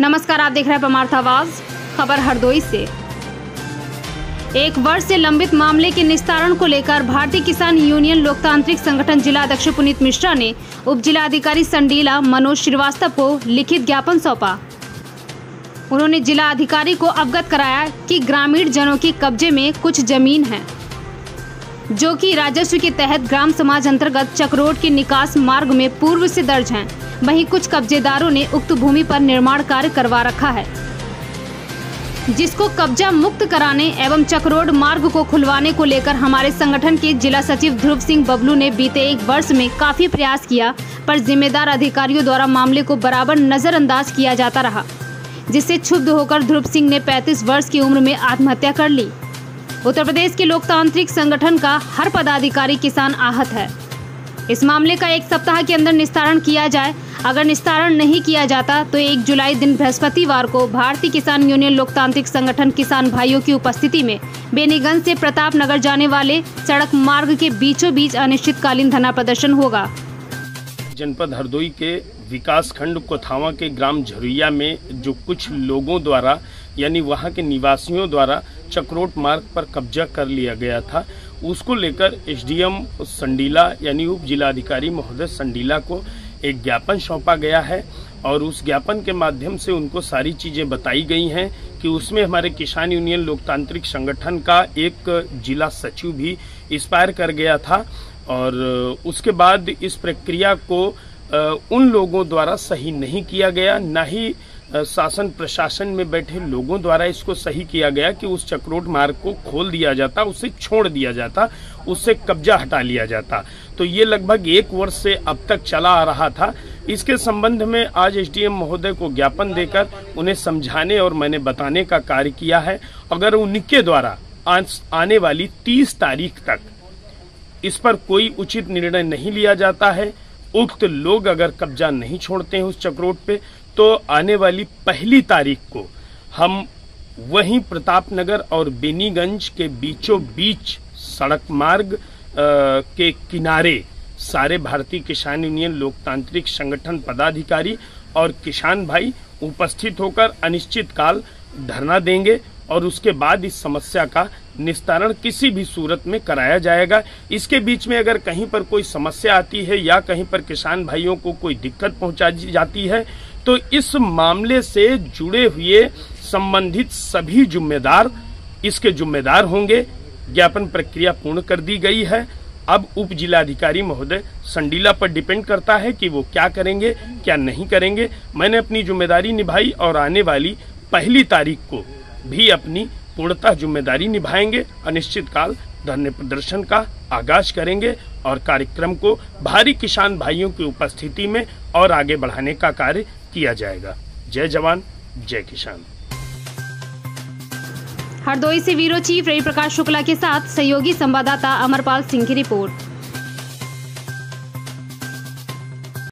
नमस्कार, आप देख रहे हैं परमार्थ आवाज। खबर हरदोई से। 1 वर्ष से लंबित मामले के निस्तारण को लेकर भारतीय किसान यूनियन लोकतांत्रिक संगठन जिला अध्यक्ष पुनीत मिश्रा ने उप जिलाधिकारी संडीला मनोज श्रीवास्तव को लिखित ज्ञापन सौंपा। उन्होंने जिला अधिकारी को अवगत कराया कि ग्रामीण जनों के कब्जे में कुछ जमीन है जो कि राजस्व के तहत ग्राम समाज अंतर्गत चक्रोट के निकास मार्ग में पूर्व से दर्ज हैं। वहीं कुछ कब्जेदारों ने उक्त भूमि पर निर्माण कार्य करवा रखा है, जिसको कब्जा मुक्त कराने एवं चक्रोड मार्ग को खुलवाने को लेकर हमारे संगठन के जिला सचिव ध्रुव सिंह बबलू ने बीते 1 वर्ष में काफी प्रयास किया, पर जिम्मेदार अधिकारियों द्वारा मामले को बराबर नजरअंदाज किया जाता रहा, जिससे क्षुब्ध होकर ध्रुव सिंह ने 35 वर्ष की उम्र में आत्महत्या कर ली। उत्तर प्रदेश के लोकतांत्रिक संगठन का हर पदाधिकारी किसान आहत है। इस मामले का 1 सप्ताह के अंदर निस्तारण किया जाए। अगर निस्तारण नहीं किया जाता तो 1 जुलाई दिन बृहस्पतिवार को भारतीय किसान यूनियन लोकतांत्रिक संगठन किसान भाइयों की उपस्थिति में बेनीगंज से प्रताप नगर जाने वाले सड़क मार्ग के बीचों बीच अनिश्चितकालीन धरना प्रदर्शन होगा। जनपद हरदोई के विकास खंड कोथावा के ग्राम झरुइया में जो कुछ लोगों द्वारा यानी वहां के निवासियों द्वारा चक्रोट मार्ग पर कब्जा कर लिया गया था, उसको लेकर एसडीएम संडीला यानी उप जिलाधिकारी महोदय संडीला को एक ज्ञापन सौंपा गया है और उस ज्ञापन के माध्यम से उनको सारी चीज़ें बताई गई हैं कि उसमें हमारे किसान यूनियन लोकतांत्रिक संगठन का एक जिला सचिव भी एक्सपायर कर गया था और उसके बाद इस प्रक्रिया को उन लोगों द्वारा सही नहीं किया गया, ना ही शासन प्रशासन में बैठे लोगों द्वारा इसको सही किया गया कि उस चक्रोट मार्ग को खोल दिया जाता, उसे छोड़ दिया जाता, उससे कब्जा हटा लिया जाता। तो ये लगभग 1 वर्ष से अब तक चला आ रहा था। इसके संबंध में आज एसडीएम महोदय को ज्ञापन देकर उन्हें समझाने और मैंने बताने का कार्य किया है। अगर उनके द्वारा आने वाली 30 तारीख तक इस पर कोई उचित निर्णय नहीं लिया जाता है, उक्त लोग अगर कब्जा नहीं छोड़ते हैं उस चक्रोट पे, तो आने वाली 1 तारीख को हम वहीं प्रताप नगर और बेनीगंज के बीचों बीच सड़क मार्ग के किनारे सारे भारतीय किसान यूनियन लोकतांत्रिक संगठन पदाधिकारी और किसान भाई उपस्थित होकर अनिश्चितकाल धरना देंगे और उसके बाद इस समस्या का निस्तारण किसी भी सूरत में कराया जाएगा। इसके बीच में अगर कहीं पर कोई समस्या आती है या कहीं पर किसान भाइयों को कोई दिक्कत पहुंचाई जाती है तो इस मामले से जुड़े हुए संबंधित सभी जिम्मेदार इसके जिम्मेदार होंगे। ज्ञापन प्रक्रिया पूर्ण कर दी गई है। अब उप जिलाधिकारी महोदय संडीला पर डिपेंड करता है कि वो क्या करेंगे क्या नहीं करेंगे। मैंने अपनी जिम्मेदारी निभाई और आने वाली 1 तारीख को भी अपनी पूर्णतः जिम्मेदारी निभाएंगे। अनिश्चितकाल धरने प्रदर्शन का आगाज करेंगे और कार्यक्रम को भारी किसान भाइयों की उपस्थिति में और आगे बढ़ाने का कार्य किया जाएगा। जय जवान जय किसान। हरदोई से ब्यूरो चीफ रवि प्रकाश शुक्ला के साथ सहयोगी संवाददाता अमरपाल सिंह की रिपोर्ट।